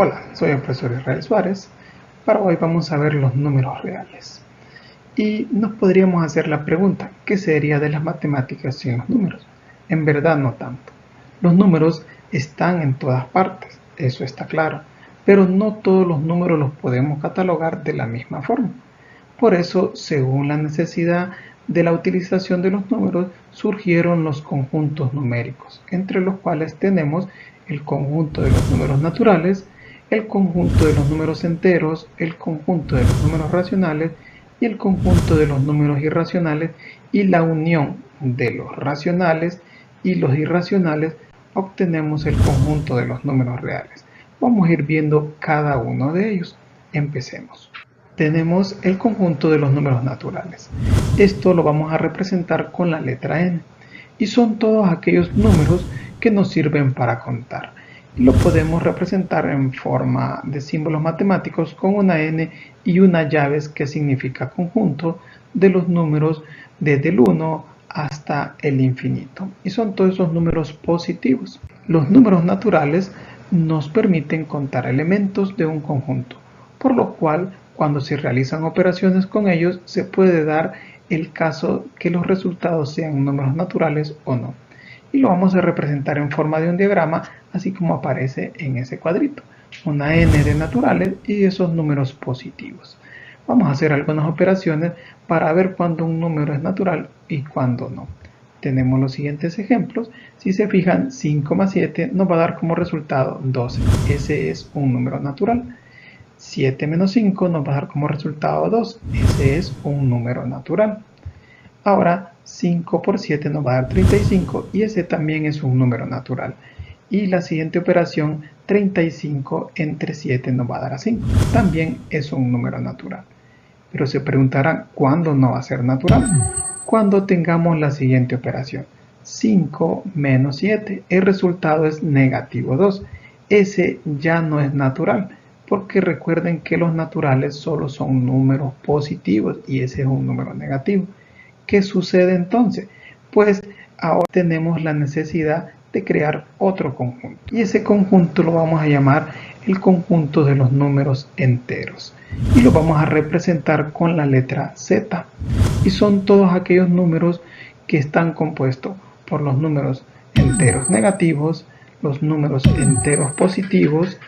Hola, soy el profesor Israel Suárez. Para hoy vamos a ver los números reales. Y nos podríamos hacer la pregunta, ¿qué sería de las matemáticas sin los números? En verdad no tanto. Los números están en todas partes, eso está claro, pero no todos los números los podemos catalogar de la misma forma. Por eso, según la necesidad de la utilización de los números, surgieron los conjuntos numéricos, entre los cuales tenemos el conjunto de los números naturales, el conjunto de los números enteros, el conjunto de los números racionales y el conjunto de los números irracionales, y la unión de los racionales y los irracionales obtenemos el conjunto de los números reales. Vamos a ir viendo cada uno de ellos. Empecemos. Tenemos el conjunto de los números naturales. Esto lo vamos a representar con la letra n, y son todos aquellos números que nos sirven para contar. Y lo podemos representar en forma de símbolos matemáticos con una n y una llaves que significa conjunto de los números desde el 1 hasta el infinito. Y son todos esos números positivos. Los números naturales nos permiten contar elementos de un conjunto, por lo cual cuando se realizan operaciones con ellos se puede dar el caso que los resultados sean números naturales o no. Y lo vamos a representar en forma de un diagrama, así como aparece en ese cuadrito. Una n de naturales y esos números positivos. Vamos a hacer algunas operaciones para ver cuándo un número es natural y cuándo no. Tenemos los siguientes ejemplos. Si se fijan, 5 más 7 nos va a dar como resultado 12. Ese es un número natural. 7 menos 5 nos va a dar como resultado 2. Ese es un número natural. Ahora 5 por 7 nos va a dar 35 y ese también es un número natural. Y la siguiente operación, 35 entre 7 nos va a dar a 5. También es un número natural. Pero se preguntarán, ¿cuándo no va a ser natural? Cuando tengamos la siguiente operación. 5 menos 7. El resultado es negativo 2. Ese ya no es natural, porque recuerden que los naturales solo son números positivos y ese es un número negativo. ¿Qué sucede entonces? Pues ahora tenemos la necesidad de crear otro conjunto, y ese conjunto lo vamos a llamar el conjunto de los números enteros, y lo vamos a representar con la letra Z, y son todos aquellos números que están compuestos por los números enteros negativos, los números enteros positivos,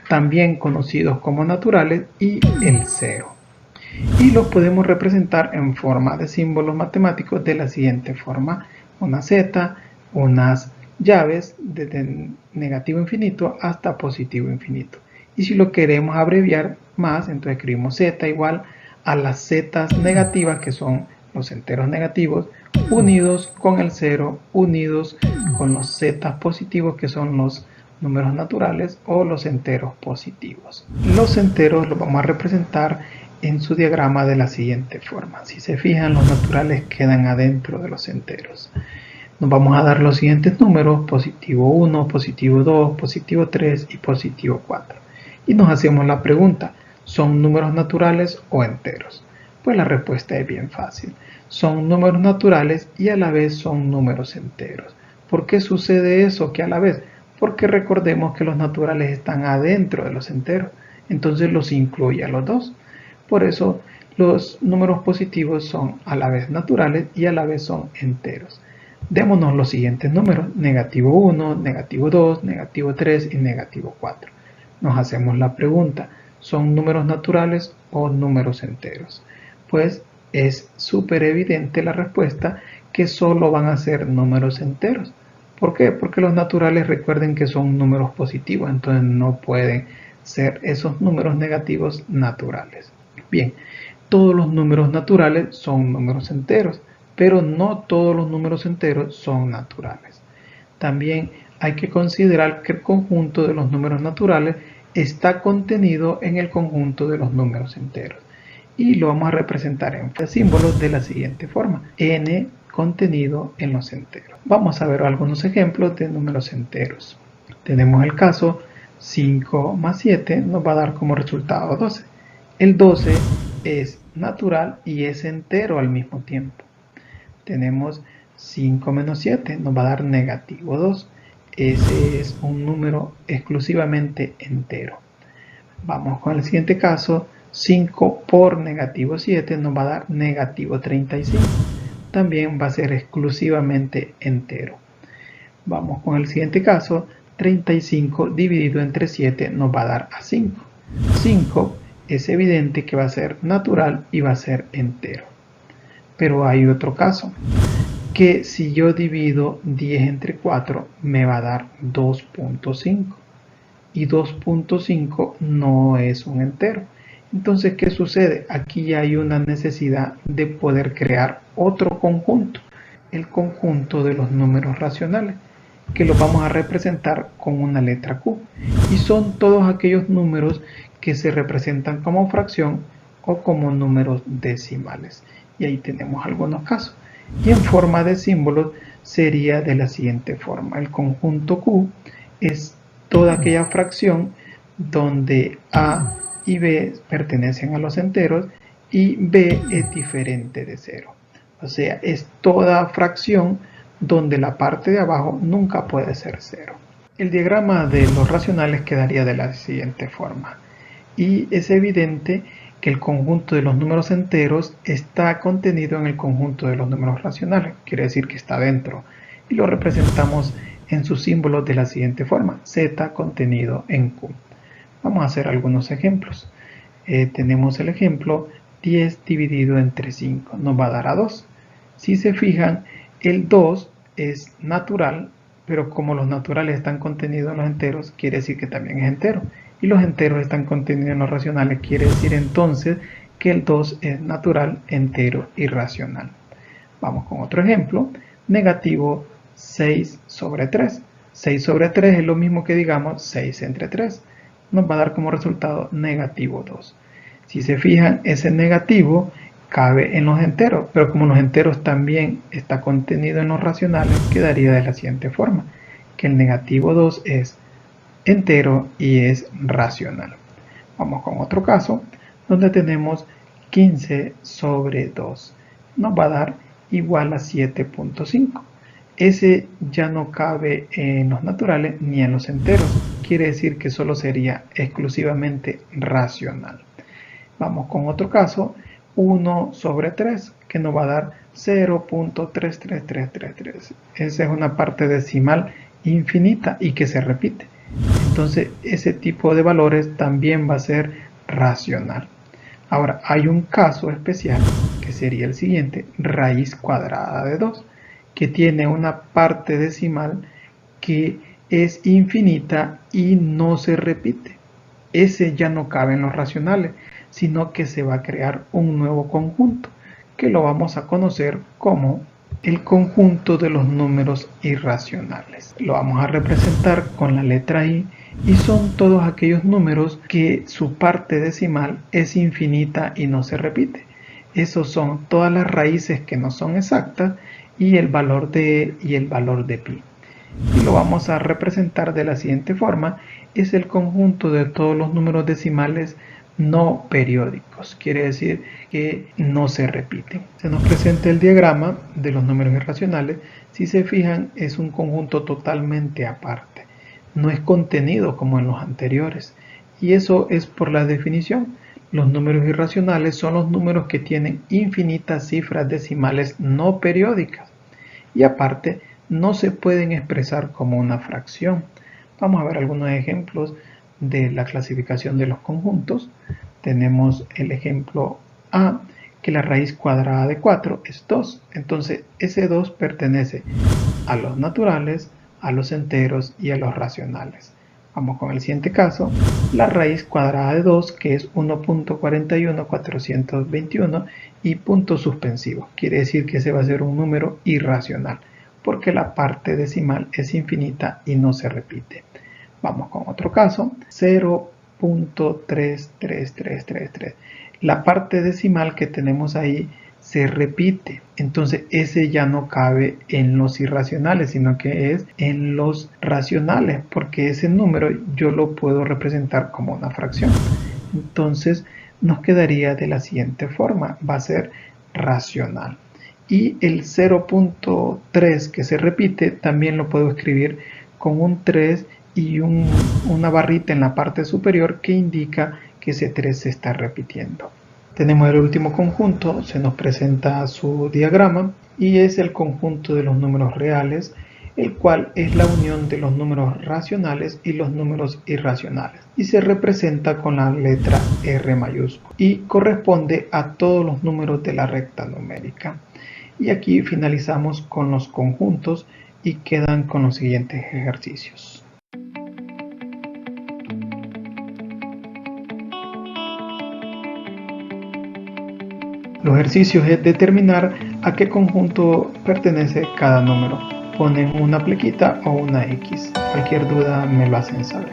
también conocidos como naturales, y el cero. Y los podemos representar en forma de símbolos matemáticos de la siguiente forma: una Z, unas llaves desde negativo infinito hasta positivo infinito. Y si lo queremos abreviar más, entonces escribimos Z igual a las Z negativas, que son los enteros negativos, unidos con el 0, unidos con los Z positivos, que son los números naturales o los enteros positivos. Los enteros los vamos a representar en su diagrama de la siguiente forma. Si se fijan, los naturales quedan adentro de los enteros. Nos vamos a dar los siguientes números: positivo 1, positivo 2, positivo 3 y positivo 4. Y nos hacemos la pregunta, ¿son números naturales o enteros? Pues la respuesta es bien fácil. Son números naturales y a la vez son números enteros. ¿Por qué sucede eso que a la vez? Porque recordemos que los naturales están adentro de los enteros, entonces los incluye a los dos. Por eso los números positivos son a la vez naturales y a la vez son enteros. Démonos los siguientes números: negativo 1, negativo 2, negativo 3 y negativo 4. Nos hacemos la pregunta, ¿son números naturales o números enteros? Pues es súper evidente la respuesta, que solo van a ser números enteros. ¿Por qué? Porque los naturales, recuerden que son números positivos, entonces no pueden ser esos números negativos naturales. Bien, todos los números naturales son números enteros, pero no todos los números enteros son naturales. También hay que considerar que el conjunto de los números naturales está contenido en el conjunto de los números enteros, y lo vamos a representar en símbolos de la siguiente forma: n contenido en los enteros. Vamos a ver algunos ejemplos de números enteros. Tenemos el caso: 5 más 7 nos va a dar como resultado 12. El 12 es natural y es entero al mismo tiempo. Tenemos 5 menos 7 nos va a dar negativo 2. Ese es un número exclusivamente entero. Vamos con el siguiente caso. 5 por negativo 7 nos va a dar negativo 35. También va a ser exclusivamente entero. Vamos con el siguiente caso. 35 dividido entre 7 nos va a dar a 5. 5 es evidente que va a ser natural y va a ser entero. Pero hay otro caso, que si yo divido 10 entre 4 me va a dar 2.5. Y 2.5 no es un entero. Entonces, ¿qué sucede? Aquí ya hay una necesidad de poder crear otro conjunto, el conjunto de los números racionales, que los vamos a representar con una letra Q. Y son todos aquellos números que se representan como fracción o como números decimales. Y ahí tenemos algunos casos. Y en forma de símbolos sería de la siguiente forma. El conjunto Q es toda aquella fracción donde A y B pertenecen a los enteros y B es diferente de 0. O sea, es toda fracción donde la parte de abajo nunca puede ser 0. El diagrama de los racionales quedaría de la siguiente forma. Y es evidente que el conjunto de los números enteros está contenido en el conjunto de los números racionales. Quiere decir que está dentro. Y lo representamos en sus símbolos de la siguiente forma. Z contenido en Q. Vamos a hacer algunos ejemplos. Tenemos el ejemplo 10 dividido entre 5. Nos va a dar a 2. Si se fijan, el 2 es natural, pero como los naturales están contenidos en los enteros, quiere decir que también es entero. Y los enteros están contenidos en los racionales, quiere decir entonces que el 2 es natural, entero y racional. Vamos con otro ejemplo. Negativo 6 sobre 3. 6 sobre 3 es lo mismo que digamos 6 entre 3. Nos va a dar como resultado negativo 2. Si se fijan, ese negativo cabe en los enteros, pero como los enteros también está contenido en los racionales, quedaría de la siguiente forma, que el negativo 2 es entero y es racional. Vamos con otro caso, donde tenemos 15 sobre 2. Nos va a dar igual a 7.5. Ese ya no cabe en los naturales ni en los enteros. Quiere decir que solo sería exclusivamente racional. Vamos con otro caso, 1 sobre 3, que nos va a dar 0.33333. Esa es una parte decimal infinita y que se repite. Entonces, ese tipo de valores también va a ser racional. Ahora, hay un caso especial, que sería el siguiente, raíz cuadrada de 2, que tiene una parte decimal que es infinita y no se repite. Ese ya no cabe en los racionales, sino que se va a crear un nuevo conjunto, que lo vamos a conocer como el conjunto de los números irracionales. Lo vamos a representar con la letra I y son todos aquellos números que su parte decimal es infinita y no se repite. Esos son todas las raíces que no son exactas y el valor de E y el valor de pi. Y lo vamos a representar de la siguiente forma. Es el conjunto de todos los números decimales no periódicos, quiere decir que no se repiten. Se nos presenta el diagrama de los números irracionales. Si se fijan, es un conjunto totalmente aparte, no es contenido como en los anteriores, y eso es por la definición. Los números irracionales son los números que tienen infinitas cifras decimales no periódicas y aparte no se pueden expresar como una fracción. Vamos a ver algunos ejemplos de la clasificación de los conjuntos. Tenemos el ejemplo A, que la raíz cuadrada de 4 es 2. Entonces, ese 2 pertenece a los naturales, a los enteros y a los racionales. Vamos con el siguiente caso. La raíz cuadrada de 2, que es 1.41421 y punto suspensivo. Quiere decir que ese va a ser un número irracional, porque la parte decimal es infinita y no se repite. Vamos con otro caso, 0.33333. La parte decimal que tenemos ahí se repite, entonces ese ya no cabe en los irracionales, sino que es en los racionales, porque ese número yo lo puedo representar como una fracción. Entonces nos quedaría de la siguiente forma, va a ser racional. Y el 0.3 que se repite también lo puedo escribir con un 3 y una barrita en la parte superior que indica que ese 3 se está repitiendo. Tenemos el último conjunto, se nos presenta su diagrama y es el conjunto de los números reales, el cual es la unión de los números racionales y los números irracionales y se representa con la letra R mayúscula y corresponde a todos los números de la recta numérica. Y aquí finalizamos con los conjuntos y quedan con los siguientes ejercicios. Los ejercicios es determinar a qué conjunto pertenece cada número. Ponen una plequita o una X. Cualquier duda me lo hacen saber.